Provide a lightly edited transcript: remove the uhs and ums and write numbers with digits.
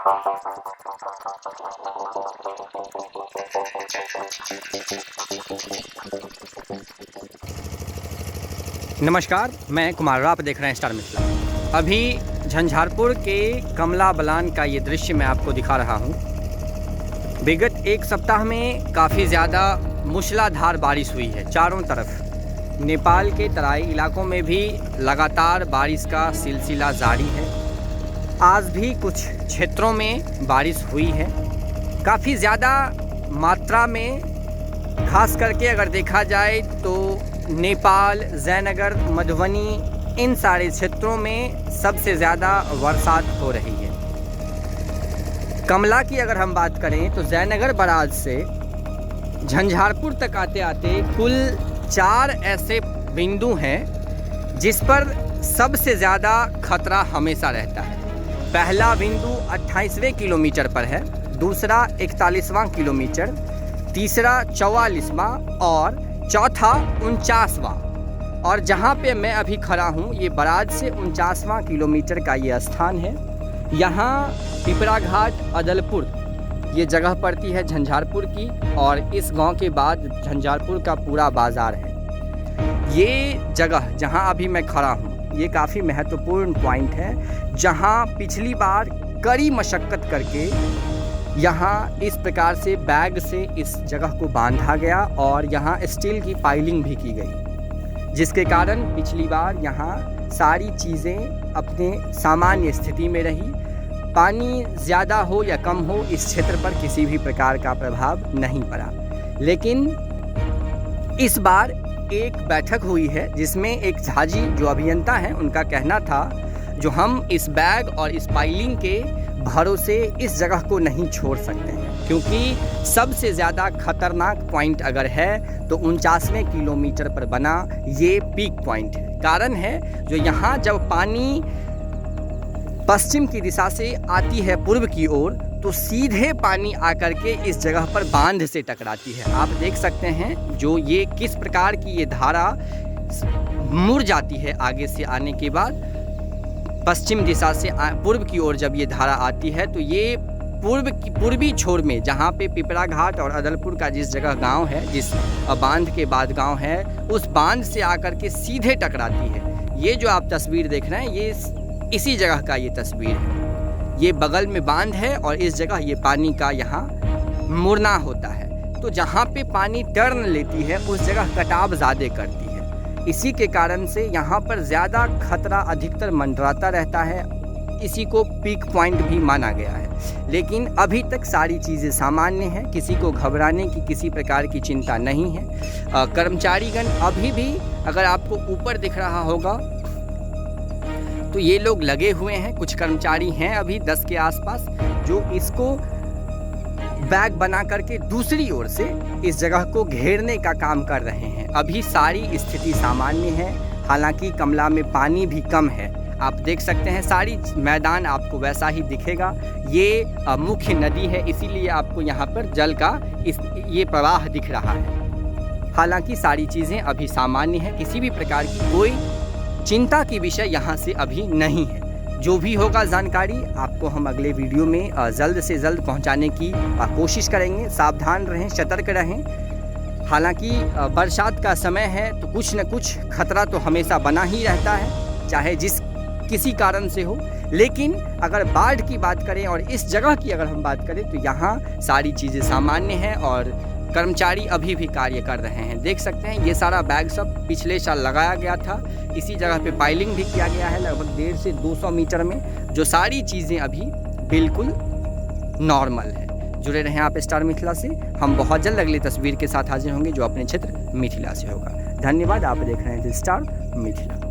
नमस्कार, मैं कुमार। आप देख रहे हैं स्टार मिथिला। अभी झंझारपुर के कमला बलान का ये दृश्य मैं आपको दिखा रहा हूँ। विगत एक सप्ताह में काफ़ी ज़्यादा मूसलाधार बारिश हुई है चारों तरफ। नेपाल के तराई इलाकों में भी लगातार बारिश का सिलसिला जारी है। आज भी कुछ क्षेत्रों में बारिश हुई है काफ़ी ज़्यादा मात्रा में। खास करके अगर देखा जाए तो नेपाल, जयनगर, मधुबनी, इन सारे क्षेत्रों में सबसे ज़्यादा बरसात हो रही है। कमला की अगर हम बात करें तो जयनगर बराज से झंझारपुर तक आते आते कुल 4 ऐसे बिंदु हैं जिस पर सबसे ज़्यादा खतरा हमेशा रहता है। पहला बिंदु 28वें किलोमीटर पर है, दूसरा 41वां किलोमीटर, तीसरा 44वां और चौथा 49वां। और जहाँ पे मैं अभी खड़ा हूँ ये बराज से 49वां किलोमीटर का ये स्थान है। यहाँ पिपरा घाट अदलपुर ये जगह पड़ती है झंझारपुर की, और इस गांव के बाद झंझारपुर का पूरा बाज़ार है। ये जगह जहाँ अभी मैं खड़ा हूँ ये काफ़ी महत्वपूर्ण पॉइंट है, जहाँ पिछली बार कड़ी मशक्क़त करके यहाँ इस प्रकार से बैग से इस जगह को बांधा गया और यहाँ स्टील की पाइलिंग भी की गई, जिसके कारण पिछली बार यहाँ सारी चीज़ें अपने सामान्य स्थिति में रही। पानी ज़्यादा हो या कम हो इस क्षेत्र पर किसी भी प्रकार का प्रभाव नहीं पड़ा। लेकिन इस बार एक बैठक हुई है जिसमें एक झाजी जो अभियंता हैं उनका कहना था जो हम इस बैग और इस पाइलिंग के भरोसे इस जगह को नहीं छोड़ सकते हैं, क्योंकि सबसे ज़्यादा खतरनाक पॉइंट अगर है तो 49वें किलोमीटर पर बना ये पीक पॉइंट है। कारण है जो यहाँ जब पानी पश्चिम की दिशा से आती है पूर्व की ओर तो सीधे पानी आकर के इस जगह पर बांध से टकराती है। आप देख सकते हैं जो ये किस प्रकार की ये धारा मुड़ जाती है आगे से आने के बाद। पश्चिम दिशा से पूर्व की ओर जब ये धारा आती है तो ये पूर्वी छोर में जहाँ पे पिपरा घाट और अदलपुर का जिस जगह गांव है, जिस बांध के बाद गांव है, उस बांध से आकर के सीधे टकराती है। ये जो आप तस्वीर देख रहे हैं ये इसी जगह का ये तस्वीर है। ये बगल में बांध है और इस जगह ये पानी का यहाँ मुड़ना होता है। तो जहाँ पे पानी टर्न लेती है उस जगह कटाव ज़्यादा करती है। इसी के कारण से यहाँ पर ज़्यादा खतरा अधिकतर मंडराता रहता है। इसी को पीक पॉइंट भी माना गया है। लेकिन अभी तक सारी चीज़ें सामान्य हैं, किसी को घबराने की किसी प्रकार की चिंता नहीं है। कर्मचारीगण अभी भी अगर आपको ऊपर दिख रहा होगा तो ये लोग लगे हुए हैं। कुछ कर्मचारी हैं अभी 10 के आसपास जो इसको बैग बना करके दूसरी ओर से इस जगह को घेरने का काम कर रहे हैं। अभी सारी स्थिति सामान्य है। हालांकि कमला में पानी भी कम है। आप देख सकते हैं सारी मैदान आपको वैसा ही दिखेगा। ये मुख्य नदी है, इसीलिए आपको यहाँ पर जल का ये प्रवाह दिख रहा है। हालांकि सारी चीज़ें अभी सामान्य है, किसी भी प्रकार की कोई चिंता की विषय यहाँ से अभी नहीं है। जो भी होगा जानकारी आपको हम अगले वीडियो में जल्द से जल्द पहुँचाने की कोशिश करेंगे। सावधान रहें, सतर्क रहें। हालांकि बरसात का समय है तो कुछ न कुछ खतरा तो हमेशा बना ही रहता है, चाहे किसी कारण से हो। लेकिन अगर बाढ़ की बात करें और इस जगह की अगर हम बात करें तो यहाँ सारी चीज़ें सामान्य हैं और कर्मचारी अभी भी कार्य कर रहे हैं। देख सकते हैं ये सारा बैग सब पिछले साल लगाया गया था। इसी जगह पे पाइलिंग भी किया गया है लगभग 150 से 200 मीटर में, जो सारी चीज़ें अभी बिल्कुल नॉर्मल है। जुड़े रहें आप स्टार मिथिला से। हम बहुत जल्द अगली तस्वीर के साथ हाजिर होंगे जो अपने क्षेत्र मिथिला से होगा। धन्यवाद। आप देख रहे हैं स्टार मिथिला।